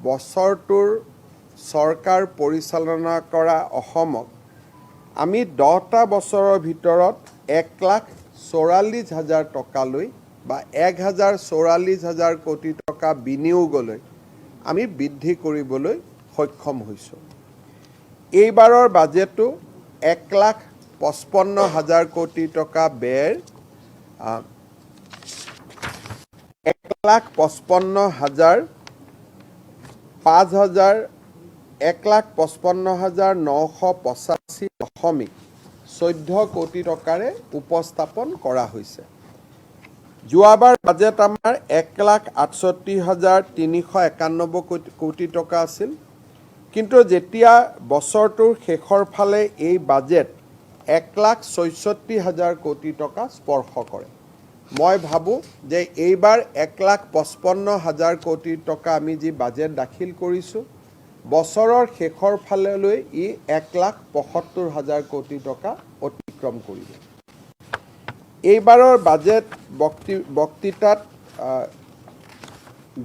বছৰটোৰ চৰকাৰ পৰিচালনা কৰা অসমক আমি 10টা বছৰৰ ভিতৰত 1,44,000 টকালৈ বা 1,44,000 কোটি টকা বিনিয়োগলৈ আমি বৃদ্ধি কৰিবলৈ সক্ষম হৈছোঁ। এইবাৰৰ বাজেটটো 1,55,000 কোটি টকা ব্যয়েৰ 1,55,985.14 কোটি টকাৰে উপস্থাপন কৰা হৈছে। যোৱাবাৰ বাজেট আমাৰ 1,68,391 কোটি টকা আছিল, কিন্তু যেতিয়া বছৰটোৰ শেষৰ ফালে এই বাজেট 1,66,000 কোটি টকা স্পৰ্শ কৰে। মই ভাবোঁ যে এইবাৰ 1,55,000 কোটি টকা আমি যি বাজেট দাখিল কৰিছোঁ, বছৰৰ শেষৰ ফাললৈ ই 1,75,000 কোটি টকা অতিক্ৰম কৰিব। এইবাৰৰ বাজেট বক্তৃতাত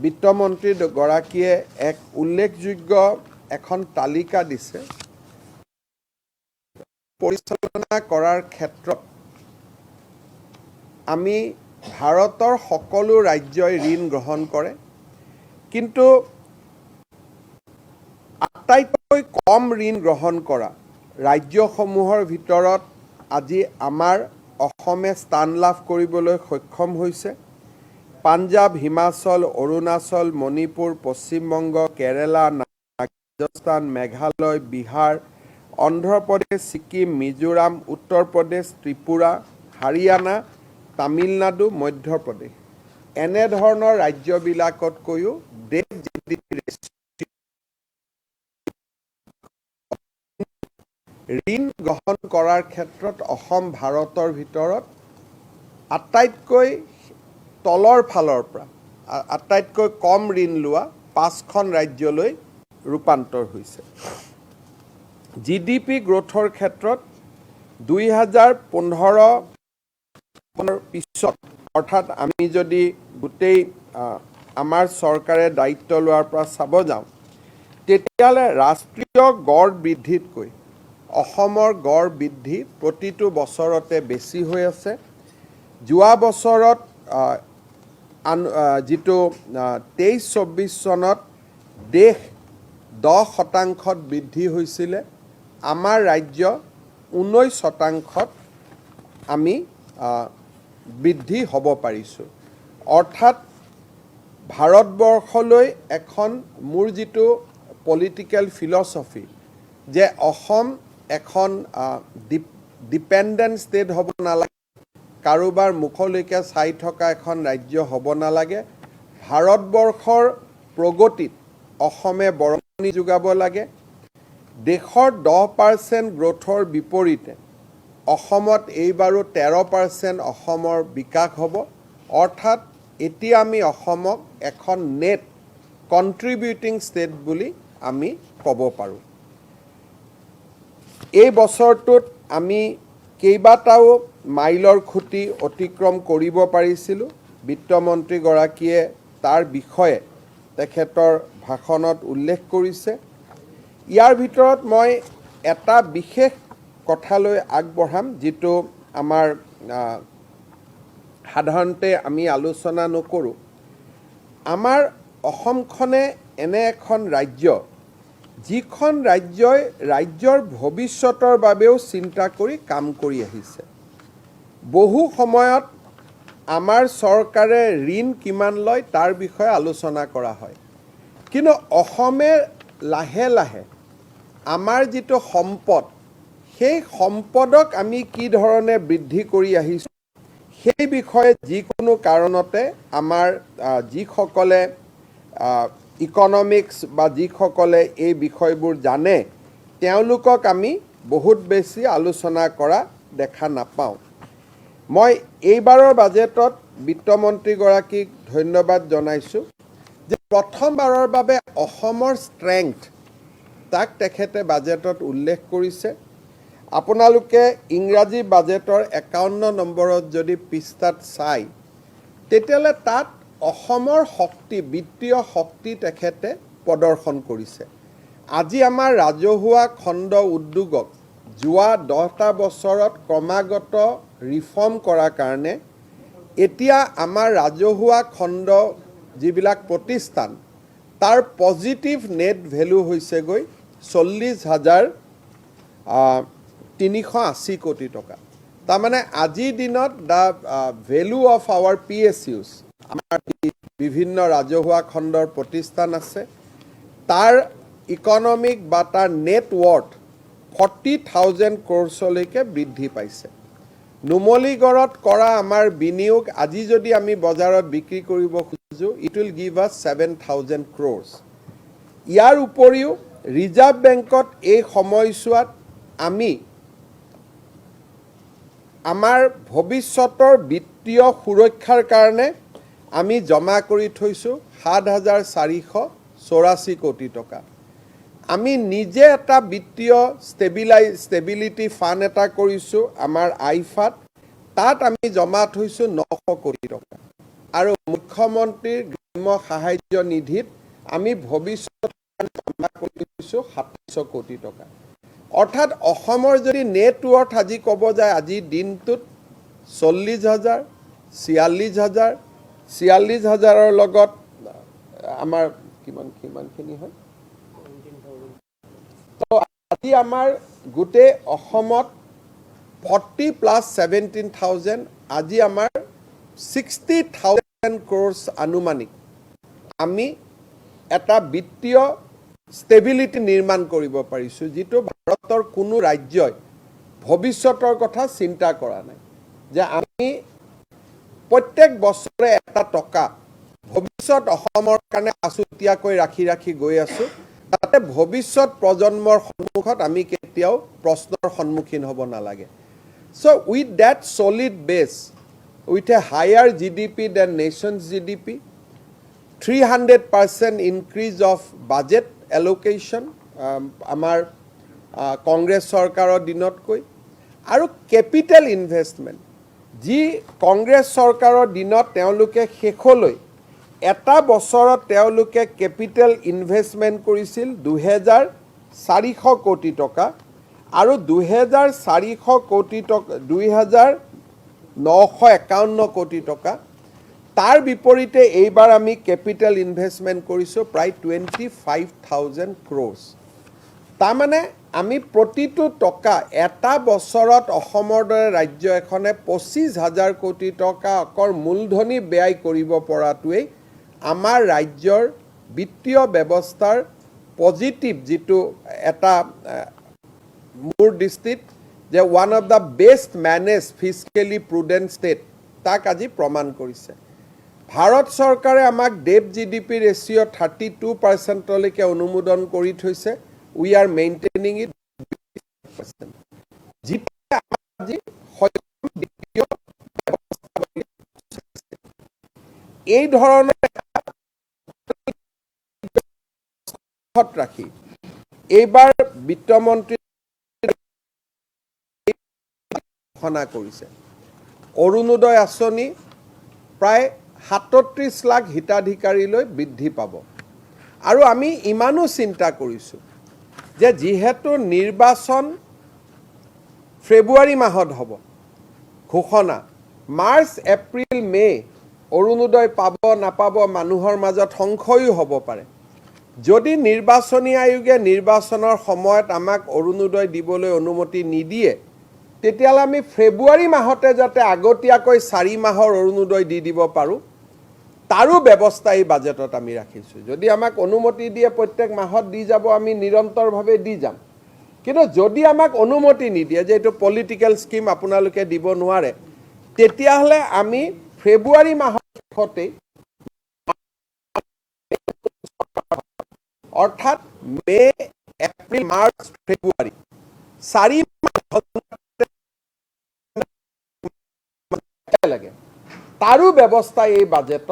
বিত্তমন্ত্ৰীগৰাকীয়ে এক উল্লেখযোগ্য এখন তালিকা দিছে। পৰিচালনা কৰাৰ ক্ষেত্ৰত আমি ভাৰতৰ সকলো ৰাজ্যই ঋণ গ্ৰহণ কৰে, কিন্তু আটাইতকৈ কম ঋণ গ্ৰহণ কৰা ৰাজ্যসমূহৰ ভিতৰত আজি আমাৰ অসমে স্থান লাভ কৰিবলৈ সক্ষম হৈছে। পাঞ্জাৱ, হিমাচল, অৰুণাচল, মণিপুৰ, পশ্চিমবংগ, কেৰালা, ৰাজস্থান, মেঘালয়, বিহাৰ, অন্ধ্ৰপ্ৰদেশ, ছিকিম, মিজোৰাম, উত্তৰ প্ৰদেশ, ত্ৰিপুৰা, হাৰিয়ানা, তামিলনাডু, মধ্যপ্ৰদেশ এনেধৰণৰ ৰাজ্যবিলাকতকৈও ঋণ গ্ৰহণ কৰাৰ ক্ষেত্ৰত অসম ভাৰতৰ ভিতৰত আটাইতকৈ তলৰ ফালৰ পৰা আটাইতকৈ কম ঋণ লোৱা 5খন ৰাজ্যলৈ ৰূপান্তৰ হৈছে। GDP গ্ৰোথৰ ক্ষেত্ৰত 2015 পিছত, অৰ্থাৎ আমি যদি গোটেই আমাৰ চৰকাৰে দায়িত্ব লোৱাৰ পৰা চাব যাওঁ, তেতিয়াহ'লে ৰাষ্ট্ৰীয় গড় বৃদ্ধিতকৈ অসমৰ গড় বৃদ্ধি প্ৰতিটো বছৰতে বেছি হৈ আছে। যোৱা বছৰত যিটো 23-24 চনত দেশ 10% বৃদ্ধি হৈছিলে, আমাৰ ৰাজ্য 19% আমি বৃদ্ধি হ'ব পাৰিছোঁ। অৰ্থাৎ ভাৰতবৰ্ষলৈ এখন মোৰ যিটো পলিটিকেল ফিলচফি যে অসম এখন ডিপেণ্ডেণ্ট ষ্টেট হ'ব নালাগে, কাৰোবাৰ মুখলৈকে চাই থকা এখন ৰাজ্য হ'ব নালাগে, ভাৰতবৰ্ষৰ প্ৰগতিত অসমে বৰঙণি যোগাব লাগে। দেশৰ 10% গ্ৰোথৰ বিপৰীতে অসমত এইবাৰো 13% অসমৰ বিকাশ হ'ব। অৰ্থাৎ এতিয়া আমি অসমক এখন নেট কণ্ট্ৰিবিউটিং ষ্টেট বুলি আমি ক'ব পাৰোঁ। এই বছৰটোত আমি কেইবাটাও মাইলৰ খুঁটি অতিক্ৰম কৰিব পাৰিছিলোঁ। বিত্তমন্ত্ৰীগৰাকীয়ে তাৰ বিষয়ে তেখেতৰ ভাষণত উল্লেখ কৰিছে। ইয়াৰ ভিতৰত মই এটা বিশেষ কথালৈ আগবঢ়াম, যিটো আমাৰ সাধাৰণতে আমি আলোচনা নকৰোঁ। আমাৰ অসমখনে এনে এখন ৰাজ্য, যিখন ৰাজ্যই ৰাজ্যৰ ভৱিষ্যতৰ বাবেও চিন্তা কৰি কাম কৰি আহিছে। বহু সময়ত আমাৰ চৰকাৰে ঋণ কিমান লয় তাৰ বিষয়ে আলোচনা কৰা হয়, কিন্তু অসমে লাহে লাহে আমাৰ যিটো সম্পদ, সেই সম্পদক আমি কি ধৰণে বৃদ্ধি কৰি আহিছোঁ, সেই বিষয়ে যিকোনো কাৰণতে আমাৰ যিসকলে ইকনমিক্স বা যিসকলে এই বিষয়বোৰ জানে, তেওঁলোকক আমি বহুত বেছি আলোচনা কৰা দেখা নাপাওঁ। মই এইবাৰৰ বাজেটত বিত্তমন্ত্ৰীগৰাকীক ধন্যবাদ জনাইছোঁ যে প্ৰথমবাৰৰ বাবে অসমৰ ষ্ট্ৰেংথ তাক তেখেতে বাজেটত উল্লেখ কৰিছে। আপোনালোকে ইংৰাজী বাজেটৰ 51 নম্বৰত যদি পৃষ্ঠাত চায়, তেতিয়াহ'লে তাত অসমৰ শক্তি বিত্তীয় শক্তি তেখেতে প্ৰদৰ্শন কৰিছে আজি আমাৰ ৰাজহুৱা খণ্ড উদ্যোগক যোৱা 10টা বছৰত ক্ৰমাগত ৰিফৰ্ম কৰাৰ কাৰণে এতিয়া আমাৰ ৰাজহুৱা খণ্ড যিবিলাক প্ৰতিষ্ঠান তাৰ পজিটিভ নেট ভেলু হৈছে গৈ 40,380 কোটি টকা তাৰমানে আজিৰ দিনত দা ভেলু অফ আৱাৰ PSUs আমাৰ বিভিন্ন ৰাজহুৱা খণ্ডৰ প্ৰতিষ্ঠান আছে তাৰ ইকনমিক বা তাৰ নেট ৱৰ্থ 40,000 crores বৃদ্ধি পাইছে নুমলীগড়ত কৰা আমাৰ বিনিয়োগ আজি যদি আমি বজাৰত বিক্ৰী কৰিব খুজো ইট উইল গিভ আছ 7,000 crores ইয়াৰ উপৰিও ৰিজাৰ্ভ বেংকত এই সময়ছোৱাত আমি আমাৰ ভৱিষ্যতৰ বিত্তীয় সুৰক্ষাৰ কাৰণে আমি জমা কৰি থৈছো 7,484 কোটি টকা আমি নিজে এটা বিত্তীয় ষ্টেবিলিটি ফাণ্ড এটা কৰিছো আমাৰ আইফাত তাত আমি জমা থৈছো 900 কোটি টকা আৰু মুখ্যমন্ত্ৰীৰ গ্ৰাম্য সাহায্য নিধিত আমি ভৱিষ্যত জমা কৰিছো 700 কোটি টকা অৰ্থাৎ অসমৰ যদি নেট ৱৰ্থ আজি ক'ব যায় আজি দিনটোত 40,000 46,000 লগত আমাৰ কিমানখিনি হয় তো আজি আমাৰ গোটেই অসমত 40 প্লাছ 17,000 আজি আমাৰ 60,000 crores আনুমানিক আমি এটা বিত্তীয় ষ্টেবিলিটি নিৰ্মাণ কৰিব পাৰিছো যিটো ভাৰতৰ কোনো ৰাজ্যই ভৱিষ্যতৰ কথা চিন্তা কৰা নাই যে আমি প্ৰত্যেক বছৰে এটা টকা ভৱিষ্যত অসমৰ কাৰণে আছুতীয়াকৈ ৰাখি গৈ আছো তাতে ভৱিষ্যত প্ৰজন্মৰ সন্মুখত আমি কেতিয়াও প্ৰশ্নৰ সন্মুখীন হ'ব নালাগে so with that solid base with a higher GDP than nation's GDP 300% increase of budget allocation আমাৰ কংগ্ৰেছ চৰকাৰৰ দিনতকৈ আৰু কেপিটেল ইনভেষ্টমেণ্ট যি কংগ্ৰেছ চৰকাৰৰ দিনত তেওঁলোকে শেষলৈ এটা বছৰত তেওঁলোকে কেপিটেল ইনভেষ্টমেণ্ট কৰিছিল 2,400 কোটি টকা আৰু 2,400 কোটি টকা 2,951 কোটি টকা তাৰ বিপৰীতে এইবাৰ আমি কেপিটেল ইনভেষ্টমেণ্ট কৰিছো প্ৰায় 25,000 crores তাৰমানে আমি প্ৰতিটো টকা এটা বছৰত অসমৰ দৰে ৰাজ্য এখনে 25,000 কোটি টকা অকৰ মূলধনী ব্যয় কৰিব পৰাটোৱে আমাৰ ৰাজ্যৰ বিত্তীয় ব্যৱস্থাৰ পজিটিভ যিটো এটা মোৰ দৃষ্টিত যে one of the best manage fiscally prudent state তাক আজি প্ৰমাণ কৰিছে ভাৰত চৰকাৰে আমাক ডেট জিডিপি ৰেচিঅ' 32%লৈকে অনুমোদন কৰি থৈছে উই আৰ মেইনটেইনিং ইট এই ধৰণৰ ৰাখি এইবাৰ বিত্তমন্ত্ৰী ঘোষণা কৰিছে অৰুণোদয় আঁচনি প্ৰায় 37 লাখ হিতাধিকাৰীলৈ বৃদ্ধি পাব আৰু আমি ইমানো চিন্তা কৰিছো যে যিহেতু নিৰ্বাচন ফেব্ৰুৱাৰী মাহত হ'ব ঘোষণা মাৰ্চ এপ্ৰিল মে অৰুণোদয় পাব নাপাব মানুহৰ মাজত সংশয়ো হ'ব পাৰে যদি নিৰ্বাচনী আয়োগে নিৰ্বাচনৰ সময়ত আমাক অৰুণোদয় দিবলৈ অনুমতি নিদিয়ে তেতিয়ালে আমি ফেব্ৰুৱাৰী মাহতে যাতে আগতীয়াকৈ 4 মাহৰ অৰুণোদয় দিব পাৰো তাৰো ব্যৱস্থা এই বাজেটত আমি ৰাখিছো যদি আমাক অনুমতি দিয়ে প্ৰত্যেক মাহত দি যাব আমি নিৰন্তৰভাৱে দি যাম কিন্তু যদি আমাক অনুমতি নিদিয়ে যে এটো পলিটিক্যাল স্কিম আপোনালোকে দিব নোৱাৰে তেতিয়াহলে আমি ফেব্ৰুৱাৰী মাহতে অৰ্থাৎ মে এপ্ৰিল মাৰ্চ ফেব্ৰুৱাৰী 4 মাহ লাগে তাৰো ব্যৱস্থা এই বাজেটত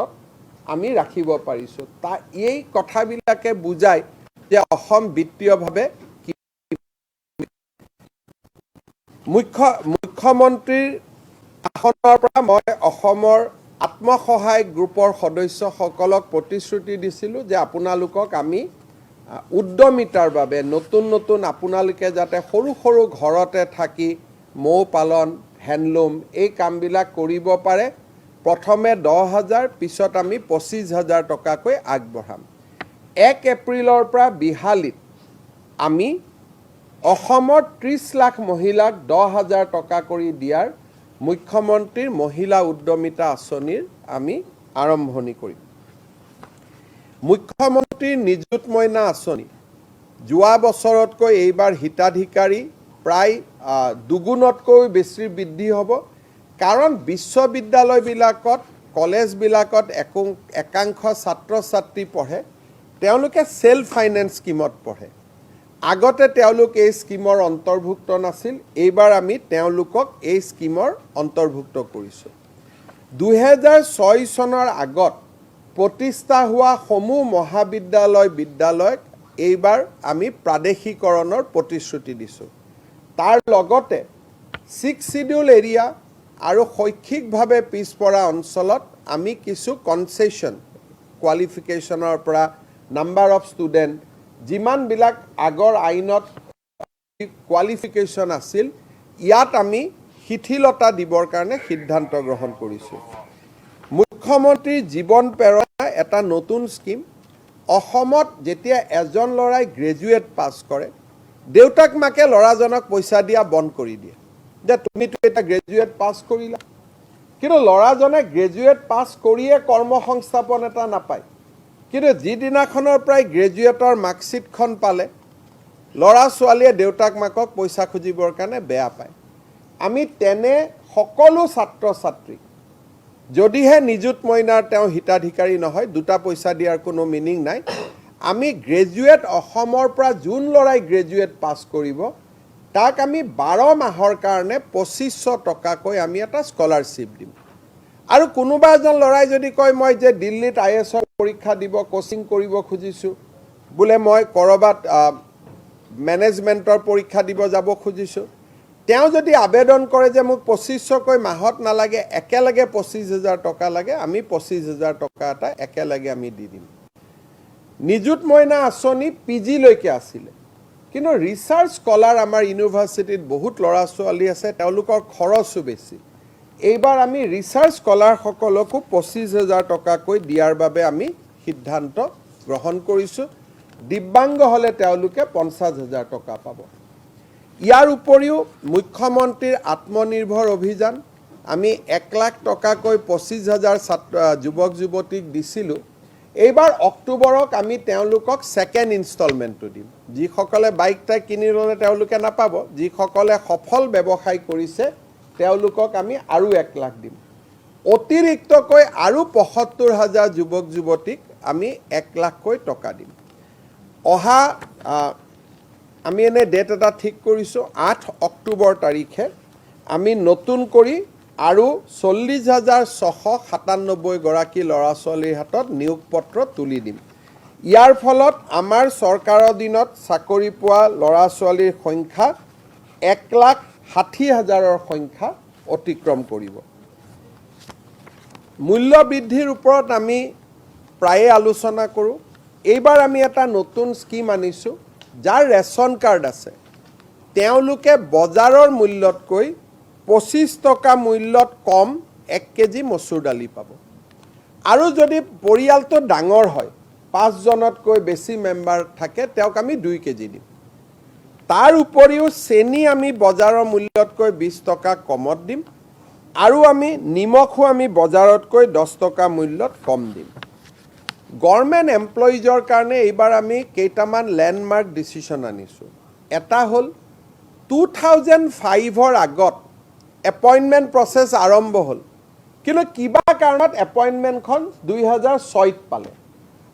আমি ৰাখিব পাৰিছো তা এই কথাবিলাকে বুজাই যে অসম বিত্তীয়ভাৱে মুখ্যমন্ত্ৰীৰ আসনৰ পৰা মই অসমৰ আত্মসহায়ক গ্ৰুপৰ সদস্যসকলক প্ৰতিশ্ৰুতি দিছিলোঁ যে আপোনালোকক আমি উদ্যমিতাৰ বাবে নতুন নতুন আপোনালোকে যাতে সৰু সৰু ঘৰতে থাকি মৌ পালন হেণ্ডলুম এই কামবিলাক কৰিব পাৰে প্ৰথমে 10,000 পিছত আমি 25,000 টকাকৈ আগবঢ়াম 1 এপ্ৰিলৰ পৰা বিহালীত আমি অসমৰ 30 লাখ মহিলাক 10,000 টকা কৰি দিয়াৰ মুখ্যমন্ত্ৰীৰ মহিলা উদ্যমিতা আঁচনিৰ আমি আৰম্ভণি কৰিম মুখ্যমন্ত্ৰীৰ নিযুত মইনা আঁচনি যোৱা বছৰতকৈ এইবাৰ হিতাধিকাৰী প্ৰায় দুগুণতকৈ বেছি বৃদ্ধি হ'ব কাৰণ বিশ্ববিদ্যালয়বিলাকত কলেজবিলাকত একাংশ ছাত্ৰ ছাত্ৰী পঢ়ে তেওঁলোকে সেলফ ফাইনেন্স স্কিমত পঢ়ে আগতে তেওঁলোক এই স্কিমৰ অন্তৰ্ভুক্ত নাছিল এইবাৰ আমি তেওঁলোকক এই স্কিমৰ অন্তৰ্ভুক্ত কৰিছোঁ 2006 চনৰ আগত প্ৰতিষ্ঠা হোৱা সমূহ বিদ্যালয়ক এইবাৰ আমি প্ৰাদেশিকৰণৰ প্ৰতিশ্ৰুতি দিছোঁ তাৰ লগতে 6 শিডিউল এৰিয়া আৰু শৈক্ষিকভাৱে পিছপৰা অঞ্চলত আমি কিছু কনসেশন কোৱালিফিকেশনৰ পৰা নাম্বাৰ অফ ষ্টুডেণ্ট যিমানবিলাক আগৰ আইনত কোৱালিফিকেশন আছিল ইয়াত আমি শিথিলতা দিবৰ কাৰণে সিদ্ধান্ত গ্ৰহণ কৰিছোঁ মুখ্যমন্ত্ৰী জীৱন প্ৰেৰণা এটা নতুন স্কিম অসমত যেতিয়া এজন ল'ৰাই গ্ৰেজুৱেট পাছ কৰে দেউতাক মাকে ল'ৰাজনক পইচা দিয়া বন্ধ কৰি দিয়ে যে তুমিতো এটা গ্ৰেজুৱেট পাছ কৰিলা কিন্তু ল'ৰাজনে গ্ৰেজুৱেট পাছ কৰিয়ে কৰ্মসংস্থাপন এটা নাপায় কিন্তু যিদিনাখনৰ প্ৰায় গ্ৰেজুৱেটৰ মাৰ্কশ্বিটখন পালে ল'ৰা ছোৱালীয়ে দেউতাক মাকক পইচা খুজিবৰ কাৰণে বেয়া পায় আমি তেনে সকলো ছাত্ৰ ছাত্ৰী যদিহে নিযুত মইনাৰ তেওঁ হিতাধিকাৰী নহয় দুটা পইচা দিয়াৰ কোনো মিনিং নাই আমি গ্ৰেজুৱেট অসমৰ পৰা যোন ল'ৰাই গ্ৰেজুৱেট পাছ কৰিব তাক আমি 12 মাহৰ কাৰণে 2500 টকাকৈ আমি এটা স্কলাৰশ্বিপ দিম আৰু কোনোবা এজন ল'ৰাই যদি কয় মই যে দিল্লীত আইএছৰ পৰীক্ষা দিব কোচিং কৰিব খুজিছোঁ বোলে মই কৰবাত মেনেজমেণ্টৰ পৰীক্ষা দিব যাব খুজিছোঁ তেওঁ যদি আবেদন কৰে যে মোক 2500কৈ মাহত নালাগে একেলগে 25,000 টকা লাগে আমি 25,000 টকা এটা একেলগে আমি দি দিম নিযুত মইনা আঁচনি পিজি লৈকে আছিল কিন্তু ৰিসাৰ্চ স্কলাৰ আমাৰ ইউনিভাৰ্সিটিত বহুত ল'ৰা ছোৱালী আছে তেওঁলোকৰ খৰচো বেছি এইবাৰ আমি ৰিসাৰ্চ স্কলাৰ সকলকো 25,000 টকাকৈ দিয়াৰ বাবে আমি সিদ্ধান্ত গ্ৰহণ কৰিছোঁ দিব্যাংগ হলে তেওঁলোকে 50,000 টকা পাব ইয়াৰ উপৰিও মুখ্যমন্ত্ৰীৰ আত্মনিৰ্ভৰ অভিযান আমি 1 লাখ টকাকৈ 25,000 যুৱক যুৱতীক দিছিলোঁ এইবাৰ অক্টোবৰক আমি তেওঁলোকক সেকেন্ড ইনষ্টলমেন্টটো দিম যিসকলে বাইক টাইক কিনি ললে তেওঁলোকে নাপাব যিসকলে সফল ব্যৱসায় কৰিছে তেওঁলোকক আমি আৰু 1 লাখ দিম অতিৰিক্তকৈ আৰু 75,000 যুৱক যুৱতীক আমি 1 লাখকৈ টকা দিম অহা আমি এনে ডেট এটা ঠিক কৰিছোঁ 8 অক্টোবৰ তাৰিখে আমি নতুন কৰি আৰু 40,697 গৰাকী ল'ৰা ছোৱালীৰ হাতত নিয়োগ পত্ৰ তুলি দিম ইয়াৰ ফলত আমাৰ চৰকাৰৰ দিনত চাকৰি পোৱা ল'ৰা ছোৱালীৰ সংখ্যা 1,60,000ৰ সংখ্যা অতিক্ৰম কৰিব মূল্য বৃদ্ধিৰ ওপৰত আমি প্ৰায়ে আলোচনা কৰোঁ এইবাৰ আমি এটা নতুন স্কিম আনিছোঁ যাৰ ৰেশন কাৰ্ড আছে তেওঁলোকে বজাৰৰ মূল্যতকৈ 25 টকা মূল্যত কম 1 কেজি মচুৰ দালি পাব আৰু যদি পৰিয়ালটো ডাঙৰ হয় 5 জনতকৈ বেছি মেম্বাৰ থাকে তেওঁক আমি 2 কেজি দিম তাৰ উপৰিও চেনি আমি বজাৰৰ মূল্যতকৈ 20 টকা কমত দিম আৰু আমি নিমখো আমি বজাৰতকৈ 10 টকা মূল্যত কম দিম গভৰ্নমেণ্ট এমপ্লয়িজৰ কাৰণে এইবাৰ আমি কেইটামান ল্যান্ডমাৰ্ক ডিসিশন আনিছোঁ এটা হ'ল 2005ৰ আগত এপইন্টমেন্ট প্ৰসেস আৰম্ভ হ'ল কিন্তু কিবা কাৰণত এপইন্টমেন্টখন 2006ত পালে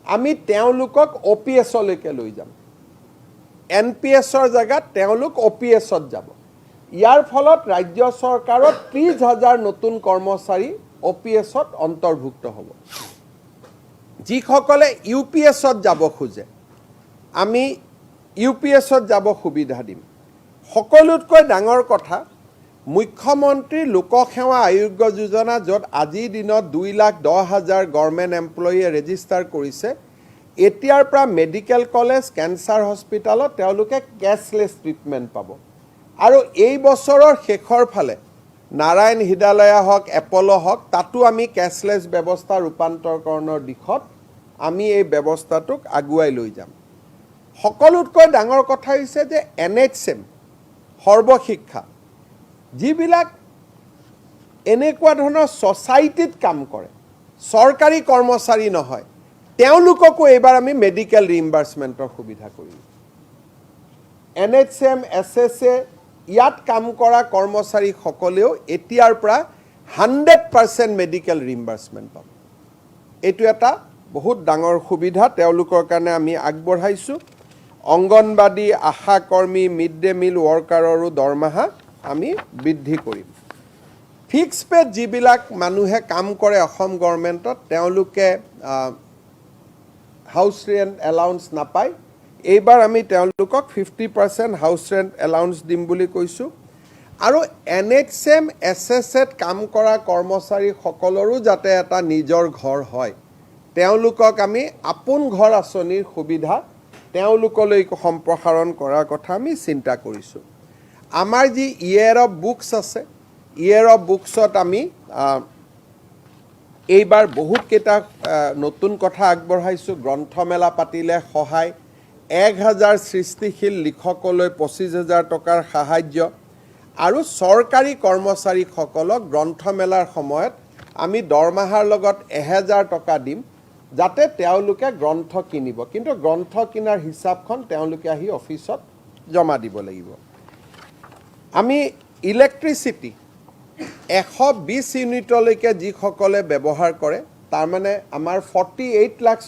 আমি তেওঁলোকক OPS লৈকে লৈ যাম NPSৰ জায়গাত তেওঁলোক OPSত যাব ইয়াৰ ফলত ৰাজ্য চৰকাৰৰ 30,000 নতুন কৰ্মচাৰী OPSত অন্তৰ্ভুক্ত হ'ব যিসকলে UPSত যাব খোজে আমি UPSত যাব সুবিধা দিম সকলোতকৈ ডাঙৰ কথা মুখ্যমন্ত্ৰী লোকসেৱা আয়োগ্য যোজনা য'ত আজিৰ দিনত 2,10,000 গভৰ্ণমেণ্ট এমপ্লয়ীয়ে ৰেজিষ্টাৰ কৰিছে এতিয়াৰ পৰা মেডিকেল কলেজ কেঞ্চাৰ হস্পিটালত তেওঁলোকে কেছলেছ ট্ৰিটমেণ্ট পাব আৰু এই বছৰৰ শেষৰ ফালে নাৰায়ণ হৃদয়ালয়া হওক এপ'ল' হওক তাতো আমি কেছলেছ ব্যৱস্থা ৰূপান্তৰকৰণৰ দিশত আমি এই ব্যৱস্থাটোক আগুৱাই লৈ যাম সকলোতকৈ ডাঙৰ কথা হৈছে যে NHM সৰ্বশিক্ষা যিবিলাক এনেকুৱা ধৰণৰ ছ'চাইটিত কাম কৰে চৰকাৰী কৰ্মচাৰী নহয় তেওঁলোককো এইবাৰ আমি মেডিকেল ৰিইম্বাৰ্চমেণ্টৰ সুবিধা কৰিম NHM SSA ইয়াত কাম কৰা কৰ্মচাৰীসকলেও এতিয়াৰ পৰা 100% মেডিকেল ৰিইম্বাৰ্চমেণ্ট পাব এইটো এটা বহুত ডাঙৰ সুবিধা তেওঁলোকৰ কাৰণে আমি আগবঢ়াইছোঁ অংগনবাদী আশা কৰ্মী মিড ডে মিল ৱৰ্কাৰৰো দৰমহা আমি বৃদ্ধি কৰিম ফিক্স পেড যিবিলাক মানুহে কাম কৰে অসম গভৰ্ণমেণ্টত তেওঁলোকে হাউচ ৰেণ্ট এলাউন্স নাপায় এইবাৰ আমি তেওঁলোকক 50% হাউচ ৰেণ্ট এলাউন্স দিম বুলি কৈছোঁ আৰু NHM SSAত কাম কৰা কৰ্মচাৰীসকলৰো যাতে এটা নিজৰ ঘৰ হয় তেওঁলোকক আমি আপোন ঘৰ আঁচনিৰ সুবিধা তেওঁলোকলৈ সম্প্ৰসাৰণ কৰাৰ কথা আমি চিন্তা কৰিছোঁ আমাৰ যি ইয়েৰ অফ বুকছ আছে ইয়েৰ অফ বুকছত আমি এইবাৰ বহুতকেইটা নতুন কথা আগবঢ়াইছোঁ গ্ৰন্থমেলা পাতিলে সহায় 1,000 সৃষ্টিশীল লিখকলৈ 25,000 টকাৰ সাহায্য আৰু চৰকাৰী কৰ্মচাৰীসকলক গ্ৰন্থমেলাৰ সময়ত আমি দৰমহাৰ লগত 1,000 টকা দিম যাতে তেওঁলোকে গ্ৰন্থ কিনিব কিন্তু গ্ৰন্থ কিনাৰ হিচাপখন তেওঁলোকে আহি অফিচত জমা দিব লাগিব আমি ইলেক্ট্ৰিচিটি 120 ইউনিটলৈকে যিসকলে ব্যৱহাৰ কৰে তাৰমানে আমাৰ 48 লাখ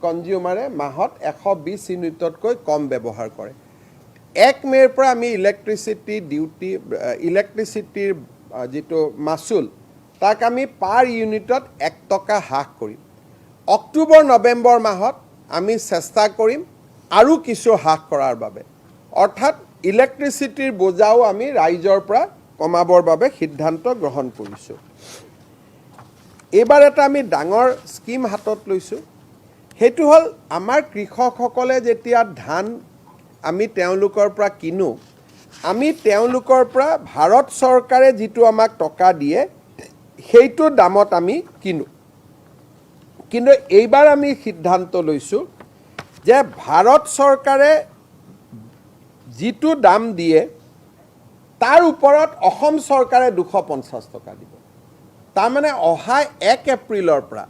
কনজিউমাৰে মাহত 120 ইউনিটতকৈ কম ব্যৱহাৰ কৰে 1 মে'ৰ পৰা আমি ইলেক্ট্ৰিচিটিৰ যিটো মাচুল তাক আমি পাৰ ইউনিটত 1 টকা হ্ৰাস কৰিম অক্টোবৰ নৱেম্বৰ মাহত আমি চেষ্টা কৰিম আৰু কিছু হ্ৰাস কৰাৰ বাবে অৰ্থাৎ ইলেক্ট্ৰিচিটিৰ বোজাও আমি ৰাইজৰ পৰা কমাবৰ বাবে সিদ্ধান্ত গ্ৰহণ কৰিছোঁ এইবাৰ এটা আমি ডাঙৰ স্কিম হাতত লৈছোঁ সেইটো হ'ল আমাৰ কৃষকসকলে যেতিয়া ধান আমি তেওঁলোকৰ পৰা কিনো আমি তেওঁলোকৰ পৰা ভাৰত চৰকাৰে যিটো আমাক টকা দিয়ে সেইটো দামত আমি কিনো কিন্তু এইবাৰ আমি সিদ্ধান্ত লৈছোঁ যে ভাৰত চৰকাৰে যিটো দাম দিয়ে তাৰ ওপৰত অসম চৰকাৰে 250 টকা দিব তাৰমানে অহা 1 এপ্ৰিলৰ পৰা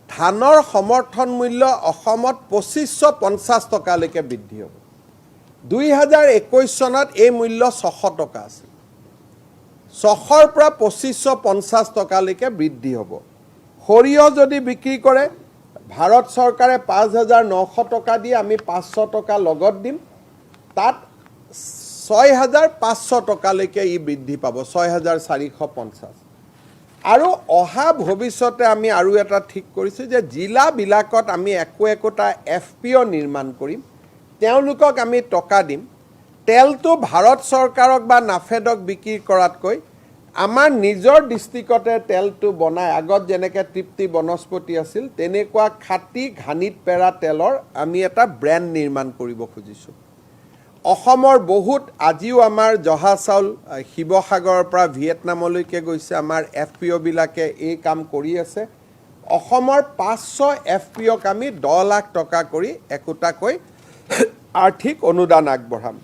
ধানৰ সমৰ্থন মূল্য অসমত 2550 টকালৈকে বৃদ্ধি হ'ব 2021 চনত এই মূল্য 600 টকা আছিল 600ৰ পৰা 2550 টকালৈকে বৃদ্ধি হ'ব সৰিয়হ যদি বিক্ৰী কৰে ভাৰত চৰকাৰে 5,900 টকা দিয়ে আমি 500 টকা লগত দিম তাত 6,500 টকালৈকে ই বৃদ্ধি পাব 6,450 আৰু অহা ভৱিষ্যতে আমি আৰু এটা ঠিক কৰিছোঁ যে জিলাবিলাকত আমি একোটা FPO নিৰ্মাণ কৰিম তেওঁলোকক আমি টকা দিম তেলটো ভাৰত চৰকাৰক বা নাফেডক বিক্ৰী কৰাতকৈ আমাৰ নিজৰ ডিষ্ট্ৰিক্টতে তেলটো বনাই আগত যেনেকৈ তৃপ্তি বনস্পতি আছিল তেনেকুৱা খাটি ঘানিত পেৰা তেলৰ আমি এটা ব্ৰেণ্ড নিৰ্মাণ কৰিব খুজিছোঁ অসমৰ বহুত আজিও আমাৰ জহা চাউল শিৱসাগৰৰ পৰা ভিয়েটনামলৈকে গৈছে আমাৰ FPO বিলাকে এই কাম কৰি আছে অসমৰ 500 FPOক আমি 10 লাখ টকা কৰি একোটাকৈ আৰ্থিক অনুদান আগবঢ়াম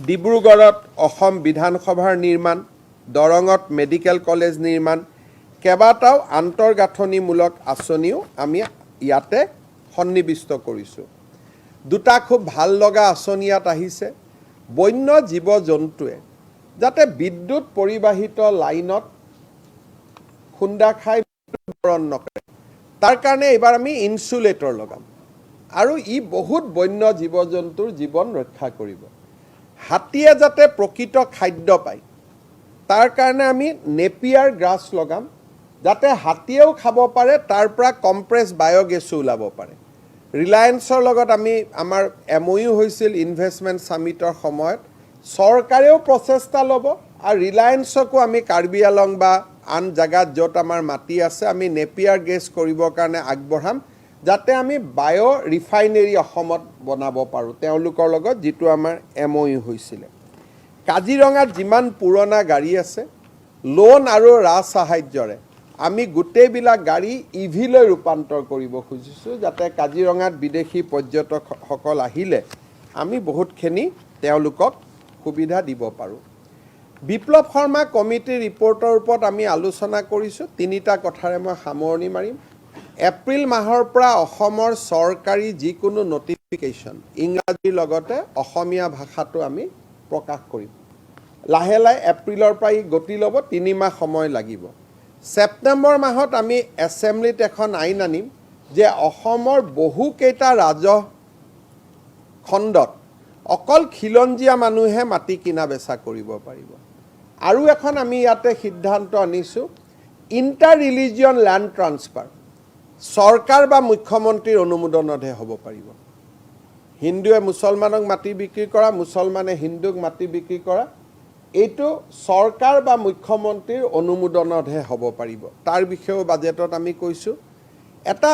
ডিব্ৰুগড়ত অসম বিধানসভাৰ নিৰ্মাণ দৰঙত মেডিকেল কলেজ নিৰ্মাণ কেইবাটাও আন্তঃগাঁথনিমূলক আঁচনিও আমি ইয়াতে সন্নিৱিষ্ট কৰিছোঁ দুটা খুব ভাল লগা আঁচনি ইয়াত আহিছে বন্য জীৱ জন্তুৱে যাতে বিদ্যুৎ পৰিবাহিত লাইনত খুন্দা খাই মৃত্যুবৰণ নকৰে তাৰ কাৰণে এইবাৰ আমি ইনচুলেটৰ লগাম আৰু ই বহুত বন্য জীৱ জন্তুৰ জীৱন ৰক্ষা কৰিব হাতীয়ে যাতে প্ৰকৃত খাদ্য পায় তাৰ কাৰণে আমি নেপিয়াৰ গ্ৰাছ লগাম যাতে হাতীয়েও খাব পাৰে তাৰ পৰা কম্প্ৰেছ বায়োগেছো ওলাব পাৰে ৰিলায়েন্সৰ লগত আমি আমাৰ MOU হৈছিল ইনভেষ্টমেণ্ট সামিটৰ সময়ত চৰকাৰেও প্ৰচেষ্টা ল'ব আৰু ৰিলায়েন্সকো আমি কাৰ্বি আলং বা আন জাগাত য'ত আমাৰ মাটি আছে আমি নেপিয়াৰ গেছ কৰিবৰ কাৰণে আগবঢ়াম যাতে আমি বায়' ৰিফাইনেৰী অসমত বনাব পাৰোঁ তেওঁলোকৰ লগত যিটো আমাৰ MOU হৈছিলে কাজিৰঙাত যিমান পুৰণা গাড়ী আছে লোন আৰু ৰাজসাহাৰ্যৰে আমি গোটেইবিলাক গাড়ী ইভিলৈ ৰূপান্তৰ কৰিব খুজিছোঁ যাতে কাজিৰঙাত বিদেশী পৰ্যটকসকল আহিলে আমি বহুতখিনি তেওঁলোকক সুবিধা দিব পাৰোঁ বিপ্লৱ শৰ্মা কমিটিৰ ৰিপৰ্টৰ ওপৰত আমি আলোচনা কৰিছোঁ তিনিটা কথাৰে মই সামৰণি মাৰিম এপ্ৰিল মাহৰ পৰা অসমৰ চৰকাৰী যিকোনো নটিফিকেশ্যন ইংৰাজীৰ লগতে অসমীয়া ভাষাটো আমি প্ৰকাশ কৰিম লাহে লাহে এপ্ৰিলৰ পৰা ই গতি ল'ব 3 মাহ সময় লাগিব ছেপ্টেম্বৰ মাহত আমি এছেম্বলিত এখন আইন আনিম যে অসমৰ বহুকেইটা ৰাজহ খণ্ডত অকল খিলঞ্জীয়া মানুহে মাটি কিনা বেচা কৰিব পাৰিব আৰু এখন আমি ইয়াতে সিদ্ধান্ত আনিছোঁ ইণ্টাৰ ৰিলিজিয়ন লেণ্ড ট্ৰান্সফাৰ চৰকাৰ বা মুখ্যমন্ত্ৰীৰ অনুমোদনতহে হ'ব পাৰিব হিন্দুৱে মুছলমানক মাটি বিক্ৰী কৰা মুছলমানে হিন্দুক মাটি বিক্ৰী কৰা এইটো চৰকাৰ বা মুখ্যমন্ত্ৰীৰ অনুমোদনতহে হ'ব পাৰিব তাৰ বিষয়েও বাজেটত আমি কৈছোঁ এটা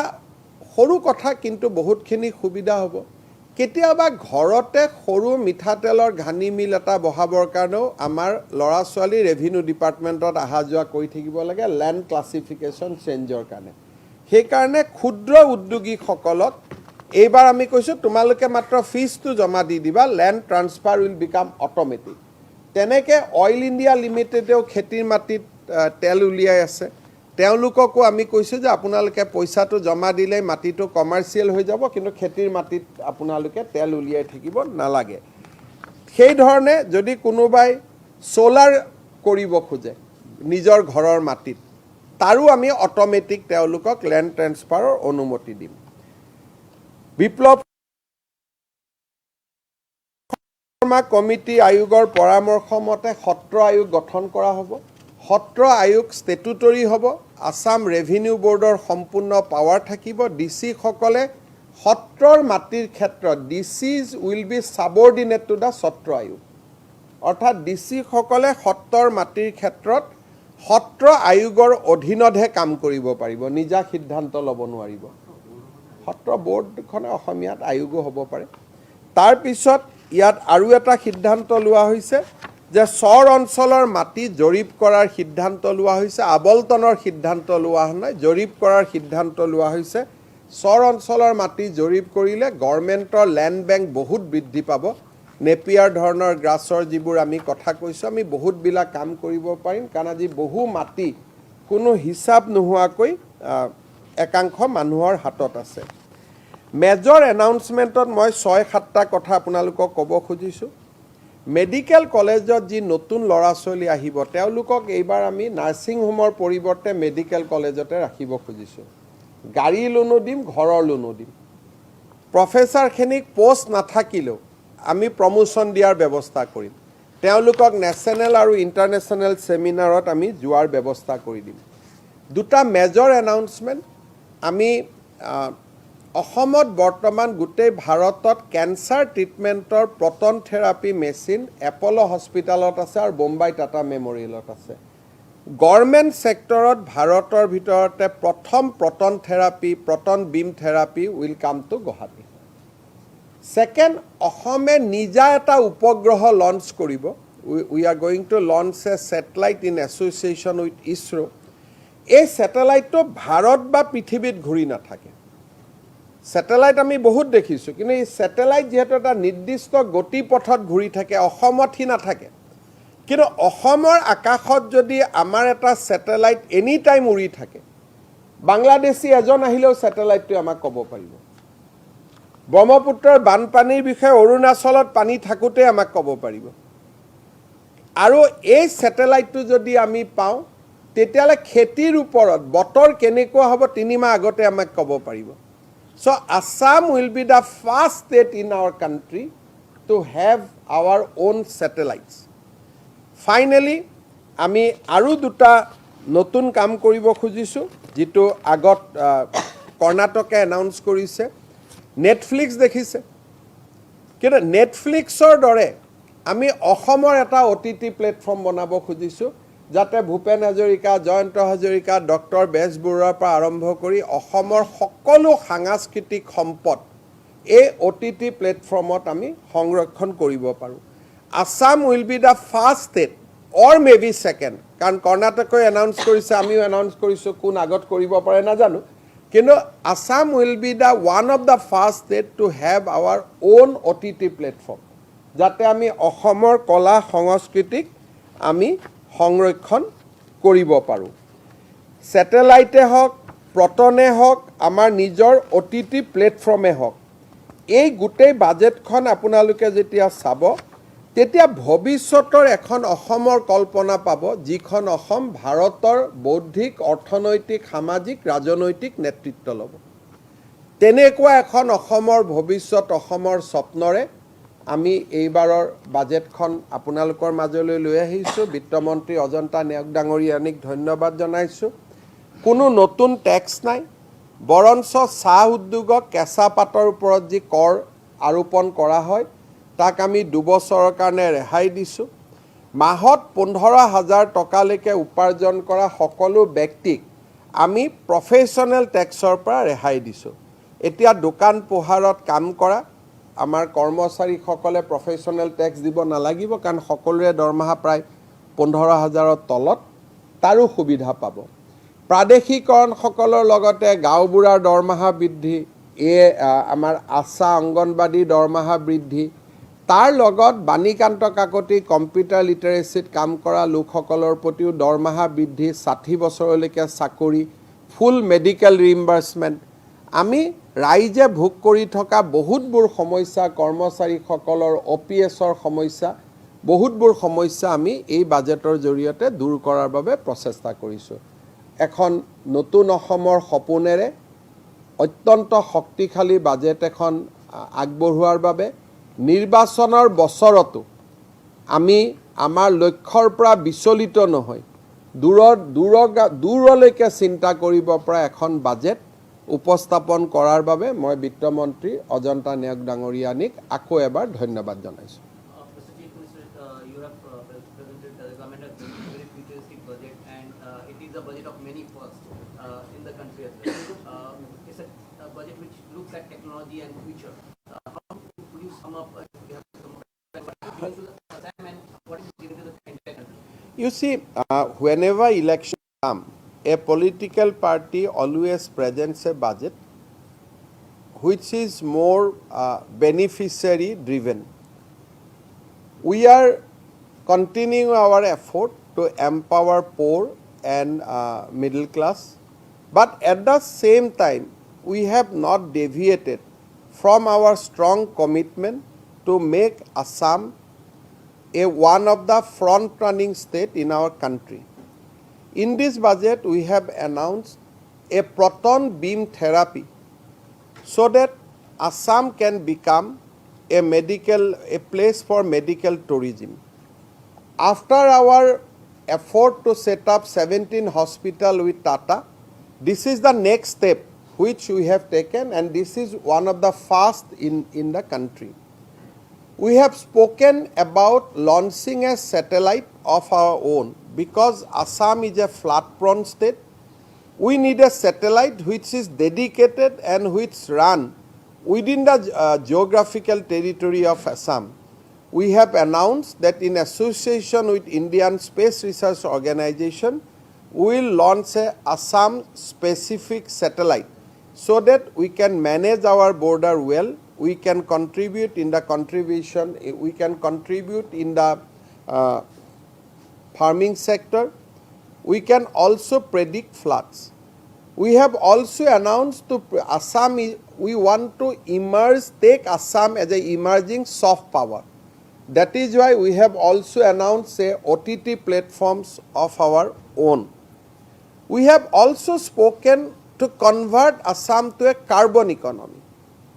সৰু কথা কিন্তু বহুতখিনি সুবিধা হ'ব কেতিয়াবা ঘৰতে সৰু মিঠাতেলৰ ঘানি মিল এটা বহাবৰ কাৰণেও আমাৰ ল'ৰা ছোৱালী ৰেভিনিউ ডিপাৰ্টমেণ্টত অহা যোৱা কৰি থাকিব লাগে লেণ্ড ক্লাছিফিকেশ্যন চেঞ্জৰ কাৰণে সেইকাৰণে ক্ষুদ্ৰ উদ্যোগীসকলক এইবাৰ আমি কৈছোঁ তোমালোকে মাত্ৰ ফিজটো জমা দি দিবা land transfer will became automatic তেনেকৈ অইল ইণ্ডিয়া লিমিটেডেও খেতিৰ মাটিত তেল উলিয়াই আছে তেওঁলোককো আমি কৈছোঁ যে আপোনালোকে পইচাটো জমা দিলেই মাটিটো কমাৰ্চিয়েল হৈ যাব কিন্তু খেতিৰ মাটিত আপোনালোকে তেল উলিয়াই থাকিব নালাগে সেইধৰণে যদি কোনোবাই সোলাৰ কৰিব খোজে নিজৰ ঘৰৰ মাটিত তাৰো আমি অট'মেটিক তেওঁলোকক লেণ্ড ট্ৰান্সফাৰৰ অনুমতি দিম বিপ্লৱ শৰ্মা কমিটি আয়োগৰ পৰামৰ্শ মতে সত্ৰ আয়োগ গঠন কৰা হ'ব সত্ৰ আয়োগ ষ্টেটুটৰী হ'ব আসাম ৰেভিনিউ বোৰ্ডৰ সম্পূৰ্ণ পাৱাৰ থাকিব ডিচিসকলে সত্ৰৰ মাটিৰ ক্ষেত্ৰত DCs will be subordinate to the Satra আয়োগ অৰ্থাৎ ডিচিসকলে সত্ৰৰ মাটিৰ ক্ষেত্ৰত সত্ৰ আয়োগৰ অধীনতহে কাম কৰিব পাৰিব নিজা সিদ্ধান্ত ল'ব নোৱাৰিব সত্ৰ বোৰ্ডখনে অসমীয়াত আয়োগো হ'ব পাৰে তাৰপিছত ইয়াত আৰু এটা সিদ্ধান্ত লোৱা হৈছে যে চৰ অঞ্চলৰ মাটি জৰীপ কৰাৰ সিদ্ধান্ত লোৱা হৈছে আবলটনৰ সিদ্ধান্ত লোৱা নাই জৰীপ কৰাৰ সিদ্ধান্ত লোৱা হৈছে চৰ অঞ্চলৰ মাটি জৰীপ কৰিলে গভৰ্ণমেণ্টৰ লেণ্ড বেংক বহুত বৃদ্ধি পাব নেপিয়াৰ ধৰণৰ গ্ৰাছৰ যিবোৰ আমি কথা কৈছোঁ আমি বহুতবিলাক কাম কৰিব পাৰিম কাৰণ আজি বহু মাটি কোনো হিচাপ নোহোৱাকৈ একাংশ মানুহৰ হাতত আছে মেজৰ এনাউন্সমেণ্টত মই 6-7টা কথা আপোনালোকক ক'ব খুজিছোঁ মেডিকেল কলেজত যি নতুন ল'ৰা ছোৱালী আহিব তেওঁলোকক এইবাৰ আমি নাৰ্ছিং হোমৰ পৰিৱৰ্তে মেডিকেল কলেজতে ৰাখিব খুজিছোঁ গাড়ী লোনো দিম ঘৰৰ লোনো দিম প্ৰফেচাৰখিনিক পোষ্ট নাথাকিলেও আমি প্ৰমোশ্যন দিয়াৰ ব্যৱস্থা কৰিম তেওঁলোকক নেশ্যনেল আৰু ইণ্টাৰনেশ্যনেল ছেমিনাৰত আমি যোৱাৰ ব্যৱস্থা কৰি দিম দুটা মেজৰ এনাউন্সমেণ্ট আমি অসমত বৰ্তমান গোটেই ভাৰতত কেঞ্চাৰ ট্ৰিটমেণ্টৰ প্ৰটন থেৰাপি মেচিন এপ'ল' হস্পিটেলত আছে আৰু বোম্বাই টাটা মেমৰিয়েলত আছে গভৰ্ণমেণ্ট ছেক্টৰত ভাৰতৰ ভিতৰতে প্ৰথম proton therapy proton beam therapy will come to Guwahati second অসমে নিজা এটা উপগ্ৰহ লঞ্চ কৰিব we are going to launch a satellite in association with ISRO' এই ছেটেলাইটটো ভাৰত বা পৃথিৱীত ঘূৰি নাথাকে ছেটেলাইট আমি বহুত দেখিছোঁ কিন্তু এই ছেটেলাইট যিহেতু এটা নিৰ্দিষ্ট গতিপথত ঘূৰি থাকে অসমত সি নাথাকে কিন্তু অসমৰ আকাশত যদি আমাৰ এটা ছেটেলাইট এনি টাইম উৰি থাকে বাংলাদেশী এজন আহিলেও ছেটেলাইটটোৱে আমাক ক'ব পাৰিব ব্ৰহ্মপুত্ৰৰ বানপানীৰ বিষয়ে অৰুণাচলত পানী থাকোঁতে আমাক ক'ব পাৰিব আৰু এই ছেটেলাইটটো যদি আমি পাওঁ তেতিয়াহ'লে খেতিৰ ওপৰত বতৰ কেনেকুৱা হ'ব 3 মাহ আগতে আমাক ক'ব পাৰিব So Assam will be the first state in our country to have our own satellites. Finally, আমি আৰু দুটা নতুন কাম কৰিব খুজিছোঁ যিটো আগত কৰ্ণাটকে এনাউন্স কৰিছে নেটফ্লিক্স দেখিছে কিন্তু নেটফ্লিক্সৰ দৰে আমি অসমৰ এটা OTT প্লেটফৰ্ম বনাব খুজিছোঁ যাতে ভূপেন হাজৰিকা, জয়ন্ত হাজৰিকা, ডক্টৰ বেজবৰুৱাৰ পৰা আৰম্ভ কৰি অসমৰ সকলো সাংস্কৃতিক সম্পদ এই OTT প্লেটফৰ্মত আমি সংৰক্ষণ কৰিব পাৰোঁ। Assam will be the first state or may be second, কাৰণ কৰ্ণাটকে এনাউন্স কৰিছে, আমিও এনাউন্স কৰিছোঁ, কোন আগত কৰিব পাৰে নাজানো, কিন্তু Assam will be the one of the first state to have our on OTT platform, যাতে আমি অসমৰ কলা সংস্কৃতিক আমি সংৰক্ষণ কৰিব পাৰোঁ। ছেটেলাইটে হওক, প্ৰটনে হওক, আমাৰ নিজৰ OTT প্লেটফৰ্মে হওক, এই গোটেই বাজেটখন আপোনালোকে যেতিয়া চাব তেতিয়া ভৱিষ্যতৰ এখন অসমৰ কল্পনা পাব, যিখন অসম ভাৰতৰ বৌদ্ধিক, অৰ্থনৈতিক, সামাজিক, ৰাজনৈতিক নেতৃত্ব ল'ব। তেনেকুৱা এখন অসমৰ ভৱিষ্যত, অসমৰ স্বপ্নৰে আমি এইবাৰৰ বাজেটখন আপোনালোকৰ মাজলৈ লৈ আহিছোঁ। বিত্তমন্ত্ৰী অজন্তা নেওগ ডাঙৰীয়ানীক ধন্যবাদ জনাইছোঁ। কোনো নতুন টেক্স নাই, বৰঞ্চ চাহ উদ্যোগক কেঁচা পাতৰ ওপৰত যি কৰ আৰোপণ কৰা হয় তাক আমি 2 বছৰৰ কাৰণে ৰেহাই দিছোঁ। মাহত 15,000 টকালৈকে উপাৰ্জন কৰা সকলো ব্যক্তিক আমি প্ৰফেশ্যনেল টেক্সৰ পৰা ৰেহাই দিছোঁ। এতিয়া দোকান পোহাৰত কাম কৰা আমাৰ কৰ্মচাৰীসকলে প্ৰফেশ্যনেল টেক্স দিব নালাগিব, কাৰণ সকলোৰে দৰমহা প্ৰায় 15,000ৰ তলত, তাৰো সুবিধা পাব। প্ৰাদেশিকৰণসকলৰ লগতে গাঁওবুঢ়াৰ দৰমহা বৃদ্ধি, আমাৰ আশা অংগনবাদী দৰমহা বৃদ্ধি, তাৰ লগত বাণীকান্ত কাকতি কম্পিউটাৰ লিটাৰেচিত কাম কৰা লোকসকলৰ প্ৰতিও দৰমহা বৃদ্ধি, 60 বছৰলৈকে চাকৰি, ফুল মেডিকেল ৰিইম্বাৰ্চমেণ্ট, আমি ৰাইজে ভোগ কৰি থকা বহুতবোৰ সমস্যা, কৰ্মচাৰীসকলৰ OPSৰ সমস্যা, বহুতবোৰ সমস্যা আমি এই বাজেটৰ জৰিয়তে দূৰ কৰাৰ বাবে প্ৰচেষ্টা কৰিছোঁ। এখন নতুন অসমৰ সপোনেৰে অত্যন্ত শক্তিশালী বাজেট এখন আগবঢ়োৱাৰ বাবে নিৰ্বাচনৰ বছৰতো আমি আমাৰ লক্ষ্যৰ পৰা বিচলিত নহয় দূৰলৈকে চিন্তা কৰিব পৰা এখন বাজেট উপস্থাপন কৰাৰ বাবে মই বিত্তমন্ত্ৰী অজন্তা নেওগ ডাঙৰীয়ানীক আকৌ এবাৰ ধন্যবাদ জনাইছোঁ। You see, whenever election come, a political party always presents a budget which is more beneficiary driven. We are continuing our effort to empower poor and middle class, but at the same time we have not deviated from our strong commitment to make Assam one of the front-running state in our country. In this budget, we have announced a proton beam therapy so that Assam can become a place for medical tourism. After our effort to set up 17 hospitals with Tata, this is the next step which we have taken, and this is one of the first in the country. We have spoken about launching a satellite of our own. Because Assam is a flood-prone state, we need a satellite which is dedicated and which run within the geographical territory of Assam. We have announced that in association with Indian Space Research Organization, we will launch a Assam-specific satellite so that we can manage our border well. We can contribute in the farming sector. We can also predict floods. We have also announced to Assam, we want to take Assam as an emerging soft power. That is why we have also announced OTT platforms of our own. We have also spoken to convert Assam to a carbon economy.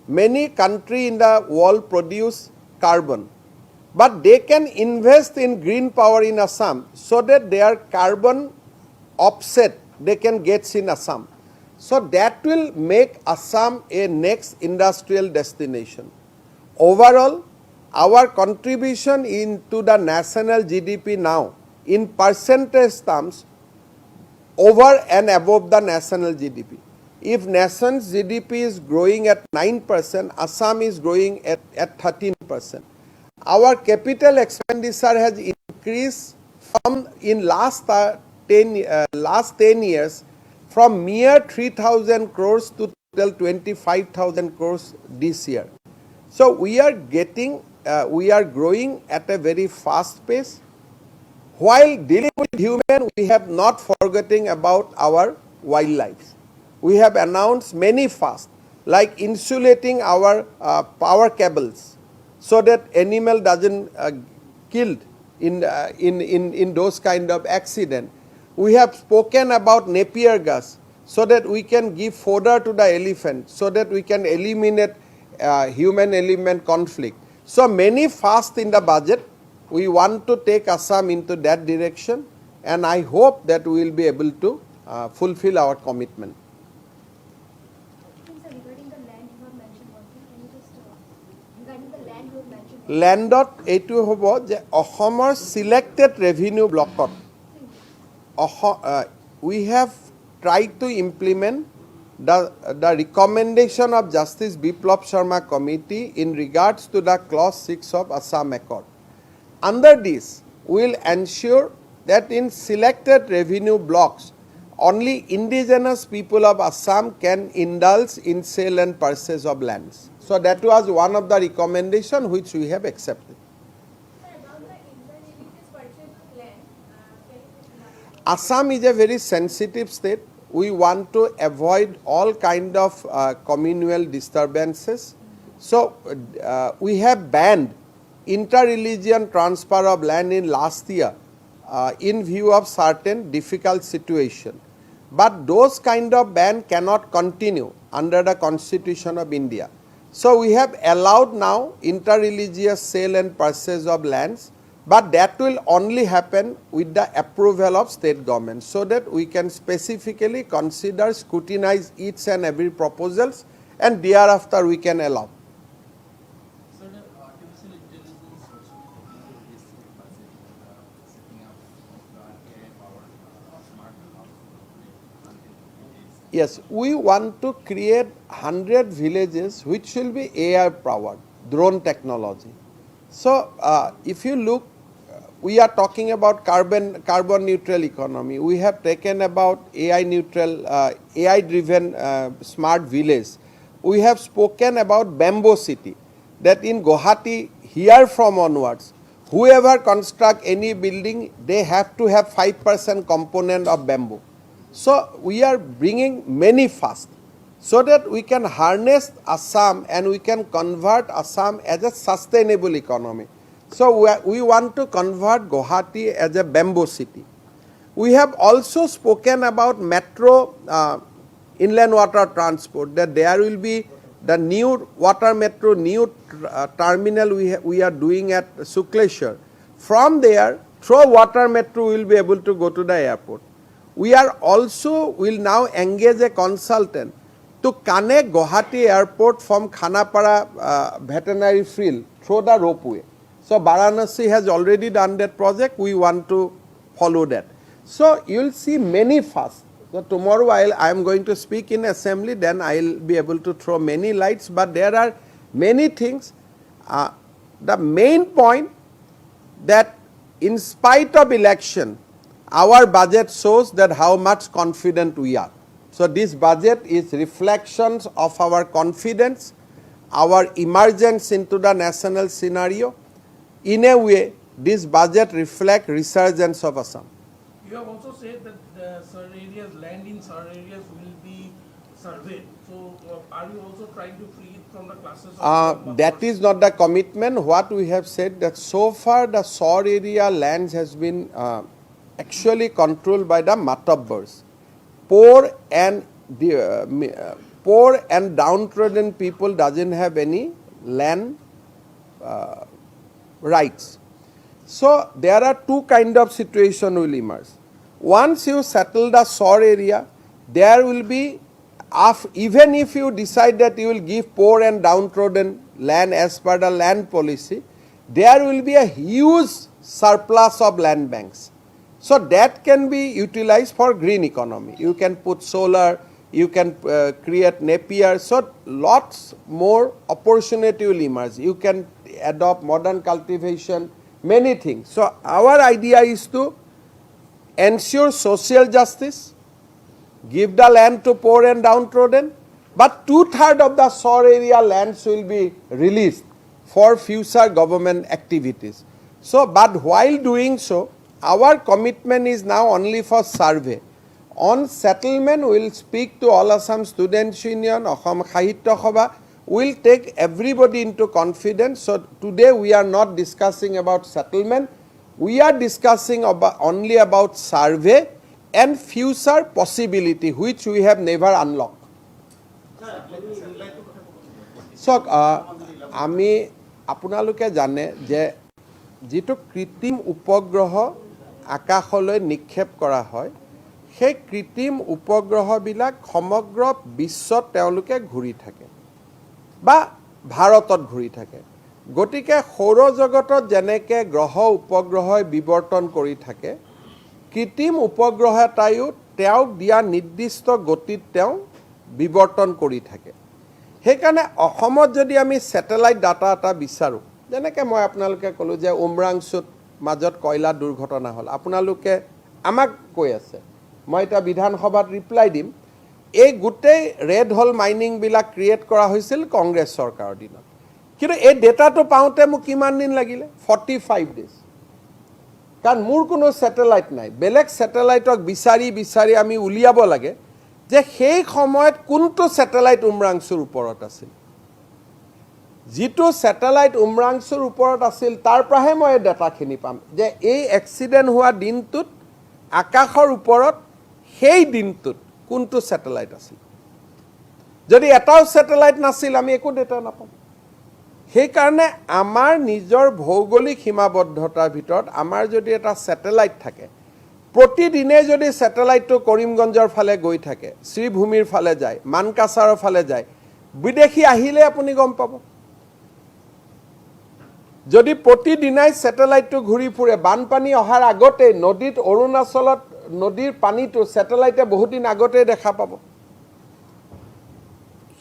Many countries in the world produce carbon, but they can invest in green power in Assam so that their carbon offset they can get in Assam. So that will make Assam a next industrial destination. Overall, our contribution into the national GDP now in percentage terms over and above the national GDP. If nation's GDP is growing at 9%, Assam is growing at 13%. Our capital expenditure has increased from in last 10 years from mere 3,000 crores to total 25,000 crores this year. So we are growing at a very fast pace. While dealing with human, we have not forgetting about our wildlife. We have announced many fast, like insulating our power cables, so that animal doesn't killed in those kind of accident. We have spoken about Napier gas, so that we can give fodder to the elephant, so that we can eliminate human-elephant conflict. So many fast in the budget. We want to take Assam into that direction, and I hope that we will be able to fulfill our commitment. Regarding the land you have mentioned one thing, can you just regarding the land you have mentioned? Landot এইটো হ'ব যে অসমৰ selected revenue blockত we have tried to implement the recommendation of Justice Biplab Sharma Committee in regards to the clause 6 of Assam Accord. Under this, we will ensure that in selected revenue blocks, only indigenous people of Assam can indulge in sale and purchase of lands. So that was one of the recommendations which we have accepted. Assam is a very sensitive state. We want to avoid all kind of communal disturbances. So we have banned inter-religion transfer of land in last year in view of certain difficult situation. But those kind of ban cannot continue under the Constitution of India. So we have allowed now inter-religious sale and purchase of lands, but that will only happen with the approval of state government, so that we can specifically consider, scrutinize each and every proposals, and thereafter we can allow. Yes, we want to create 100 villages which will be AI powered, drone technology. So if you look, we are talking about carbon neutral economy. We have taken about AI neutral, AI driven smart village. We have spoken about bamboo city, that in Guwahati here from onwards, whoever construct any building, they have to have 5% component of bamboo. So we are bringing many fast, so that we can harness Assam and we can convert Assam as a sustainable economy. So we want to convert Guwahati as a bamboo city. We have also spoken about metro inland water transport, that there will be the new water metro, new terminal we are doing at Sukleshwar. From there, through water metro, we will be able to go to the airport. We are also will now engage a consultant to connect Guwahati airport from Khanapara veterinary field through the ropeway. So Varanasi has already done that project. We want to follow that. So you will see many fast. So tomorrow I am going to speak in assembly, then I will be able to throw many lights. But there are many things. The main point that in spite of election, our budget shows that how much confident we are. So this budget is reflections of our confidence, our emergence into the national scenario. In a way, this budget reflects resurgence of Assam. You have also said that the land in SAR areas will be surveyed. So are you also trying to free it from the classes of that is not the commitment. What we have said, that so far the SAR area lands has been actually controlled by the Matabbars. Poor and downtrodden people doesn't have any land rights. So there are two kind of situation will emerge. Once you settle the SAR area, there will be, even if you decide that you will give poor and downtrodden land as per the land policy, there will be a huge surplus of land banks. So that can be utilized for green economy. You can put solar, you can create Napier, so lots more opportunity will emerge. You can adopt modern cultivation, many things. So our idea is to ensure social justice, give the land to poor and downtrodden, but 2/3 of the soar area lands will be released for future government activities. So, but while doing so, our commitment is now only for survey. On settlement, we will speak to All Assam Students Union, Assam Sahitya Sabha, we will take everybody into confidence. So, today we are not discussing about settlement, we are discussing only about survey and future possibility which we have never unlocked. So, আমি আপোনালোকে জানে যে যেটো কৃত্ৰিম উপগ্ৰহ আকাশলৈ নিক্ষেপ কৰা হয় সেই কৃত্ৰিম উপগ্ৰহবিলাক সমগ্ৰ বিশ্বত তেওঁলোকে ঘূৰি থাকে বা ভাৰতত ঘূৰি থাকে গতিকে সৌৰজগতত যেনেকৈ গ্ৰহ উপগ্ৰহই বিৱৰ্তন কৰি থাকে কৃত্ৰিম উপগ্ৰহ এটাইও তেওঁক দিয়া নিৰ্দিষ্ট গতিত তেওঁ বিৱৰ্তন কৰি থাকে সেইকাৰণে অসমত যদি আমি স্যাটেলাইট ডাটা এটা বিচাৰোঁ যেনেকৈ মই আপোনালোকে ক'লোঁ যে উমৰাংচুত মাজত কয়লা দুৰ্ঘটনা হ'ল আপোনালোকে আমাক কৈ আছে মই এটা বিধানসভাত ৰিপ্লাই দিম এই গোটেই ৰেড হোল মাইনিংবিলাক ক্ৰিয়েট কৰা হৈছিল কংগ্ৰেছ চৰকাৰৰ দিনত কিন্তু এই ডেটাটো পাওঁতে মোক কিমান দিন লাগিলে 45 ডেজ কাৰণ মোৰ কোনো স্যাটেলাইট নাই বেলেগ স্যাটেলাইটক বিচাৰি বিচাৰি আমি উলিয়াব লাগে যে সেই সময়ত কোনটো স্যাটেলাইট উমৰাংচুৰ ওপৰত আছিল যেটো স্যাটেলাইট উমৰাংচুৰ ওপৰত আছিল তাৰ পৰাহে মই ডাটাখিনি পাম যে এই এক্সিডেন্ট হোৱা দিনটোত আকাশৰ ওপৰত সেই দিনটোত কোনটো স্যাটেলাইট আছিল যদি এটাও স্যাটেলাইট নাছিল আমি একো ডেটা নাপাম সেই কাৰণে আমাৰ নিজৰ ভৌগোলিক সীমাবদ্ধতাৰ ভিতৰত আমাৰ যদি এটা স্যাটেলাইট থাকে প্ৰতিদিনে যদি স্যাটেলাইটটো কৰিমগঞ্জৰ ফালে গৈ থাকে শ্ৰীভূমিৰ ফালে যায় মানকাছাৰৰ ফালে যায় বিদেশী আহিলে আপুনি গম পাব যদি প্ৰতিদিনাই স্যাটেলাইটটো ঘূৰি ফুৰে বানপানী অহাৰ আগতে নদীত অৰুণাচলত নদীৰ পানীটো স্যাটেলাইটে বহুত দিন আগতে দেখা পাব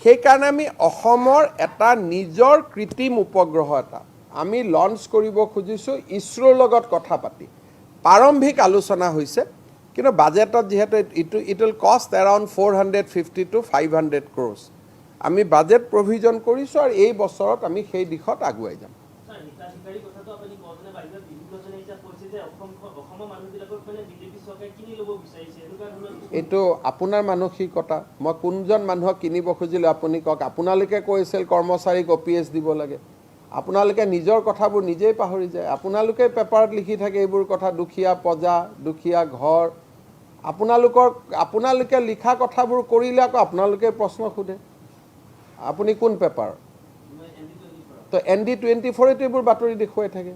সেই কাৰণে আমি অসমৰ এটা নিজৰ কৃত্ৰিম উপগ্ৰহ এটা আমি লঞ্চ কৰিব খুজিছো ইছৰোৰ লগত কথা পাতি প্ৰাৰম্ভিক আলোচনা হৈছে কিন্তু বাজেটত যেহেতু ইট উইল কষ্ট এৰাউণ্ড 450 to 500 crores আমি বাজেট প্ৰভিজন কৰিছো আৰু এই বছৰত আমি সেই দিশত আগুৱাই যাম এইটো আপোনাৰ মানসিকতা মই কোনজন মানুহক কিনিব খুজিলে আপুনি কওক আপোনালোকে কৈছিল কৰ্মচাৰীক OPS দিব লাগে আপোনালোকে নিজৰ কথাবোৰ নিজেই পাহৰি যায় আপোনালোকে পেপাৰত লিখি থাকে এইবোৰ কথা দুখীয়া প্ৰজা দুখীয়া ঘৰ আপোনালোকে লিখা কথাবোৰ কৰিলে আকৌ আপোনালোকে প্ৰশ্ন খুদে আপুনি কোন পেপাৰ তো ND24 এটো এইবোৰ বাতৰি দেখুৱাই থাকে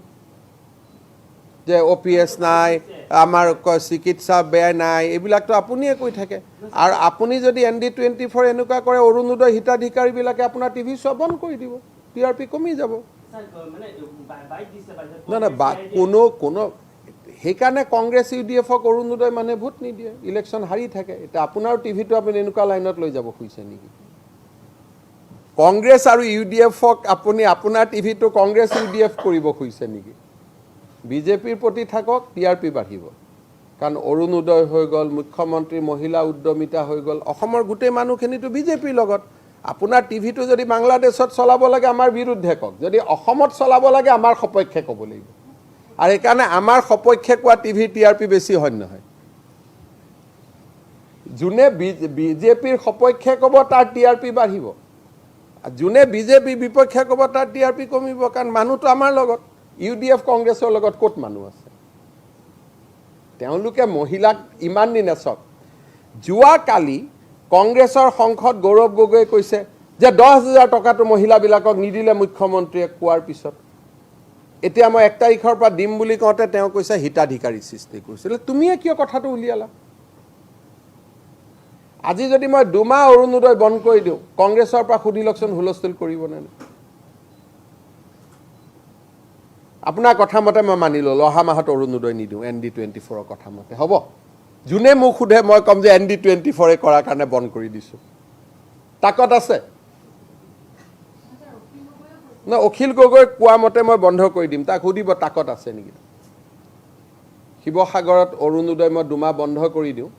যে OPS নাই আমাৰ চিকিৎসা বেয়া নাই এইবিলাকতো আপুনিয়ে কৈ থাকে আৰু আপুনি যদি ND24 এনেকুৱা কৰে অৰুণোদয় হিতাধিকাৰীবিলাকে আপোনাৰ টিভি চোৱা বন্ধ কৰি দিব TRP কমি যাব না না কোনো সেইকাৰণে কংগ্ৰেছ UDFক অৰুণোদয় মানে ভোট নিদিয়ে ইলেকশ্যন হাৰি থাকে এটা আপোনাৰ টিভিটো আপুনি এনেকুৱা লাইনত লৈ যাব খুজিছে নেকি কংগ্ৰেছ আৰু UDFক আপুনি আপোনাৰ টিভিটো কংগ্ৰেছ UDF কৰিব খুজিছে নেকি বিজেপিৰ প্ৰতি থাকক TRP বাঢ়িব কাৰণ অৰুণোদয় হৈ গ'ল মুখ্যমন্ত্ৰী মহিলা উদ্যমিতা হৈ গ'ল অসমৰ গোটেই মানুহখিনিটো বিজেপিৰ লগত আপোনাৰ টিভিটো যদি বাংলাদেশত চলাব লাগে আমাৰ বিৰুদ্ধে কওক যদি অসমত চলাব লাগে আমাৰ সপক্ষে ক'ব লাগিব আৰু এইকাৰণে আমাৰ সপক্ষে কোৱা টিভি TRP বেছি হয় নহয় যোনে বিজেপিৰ সপক্ষে ক'ব তাৰ TRP বাঢ়িব যোনে বিজেপি বিপক্ষে ক'ব তাৰ TRP কমিব কাৰণ মানুহটো আমাৰ লগত UDF কংগ্ৰেছৰ লগত ক'ত মানুহ আছে তেওঁলোকে মহিলাক ইমান দিন আছক যোৱাকালি কংগ্ৰেছৰ সংসদ গৌৰৱ গগৈ কৈছে যে 10,000 টকাটো মহিলাবিলাকক নিদিলে মুখ্যমন্ত্ৰীয়ে কোৱাৰ পিছত এতিয়া মই 1 তাৰিখৰ পৰা দিম বুলি কওঁতে তেওঁ কৈছে হিতাধিকাৰী সৃষ্টি কৰিছিল তুমিয়ে কিয় কথাটো উলিয়ালা আজি যদি মই 2 মাহ অৰুণোদয় বন্ধ কৰি দিওঁ কংগ্ৰেছৰ পৰা সুধি লওকচোন হুলস্থুল কৰিব নে আপোনাৰ কথা মতে মই মানি ল'লোঁ অহা মাহত অৰুণোদয় নিদিওঁ ND24ৰ কথা মতে হ'ব যোনে মোক সোধে মই ক'ম যে ND24 কৰাৰ কাৰণে বন্ধ কৰি দিছোঁ তাকত আছে ন অখিল গগৈ কোৱা মতে মই বন্ধ কৰি দিম তাক সুধিব তাকত আছে নেকি শিৱসাগৰত অৰুণোদয় মই 2 মাহ বন্ধ কৰি দিওঁ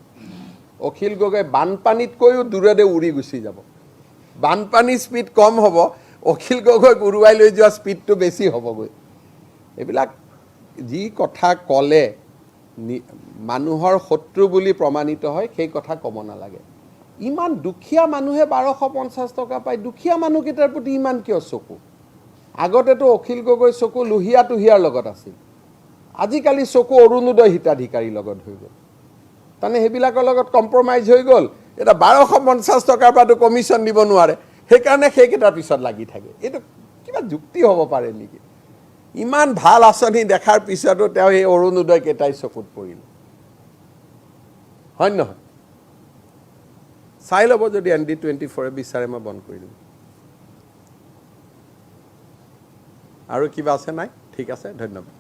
অখিল গগৈ বানপানীতকৈও দূৰেৰে উৰি গুচি যাব বানপানীৰ স্পীড কম হ'ব অখিল গগৈক উৰুৱাই লৈ যোৱা স্পীডটো বেছি হ'বগৈ এইবিলাক যি কথা ক'লে মানুহৰ শত্ৰু বুলি প্ৰমাণিত হয় সেই কথা ক'ব নালাগে ইমান দুখীয়া মানুহে 1250 টকা পায় দুখীয়া মানুহকেইটাৰ প্ৰতি ইমান কিয় চকু আগতেতো অখিল গগৈ চকু লুহিয়া তুহিয়াৰ লগত আছিল আজিকালি চকু অৰুণোদয় হিতাধিকাৰীৰ লগত হৈ গ'ল তাৰমানে সেইবিলাকৰ লগত কম্প্ৰমাইজ হৈ গ'ল এটা 1250 টকাৰ পৰাতো কমিশ্যন দিব নোৱাৰে সেইকাৰণে সেইকেইটাৰ পিছত লাগি থাকে এইটো কিবা যুক্তি হ'ব পাৰে নেকি ইমান ভাল আঁচনি দেখাৰ পিছতো তেওঁ এই অৰুণোদয় কেইটাই চকুত পৰিল হয় নহয় চাই ল'ব যদি ND24 বিচাৰে মই বন্ধ কৰি দিম আৰু কিবা আছে নাই ঠিক আছে ধন্যবাদ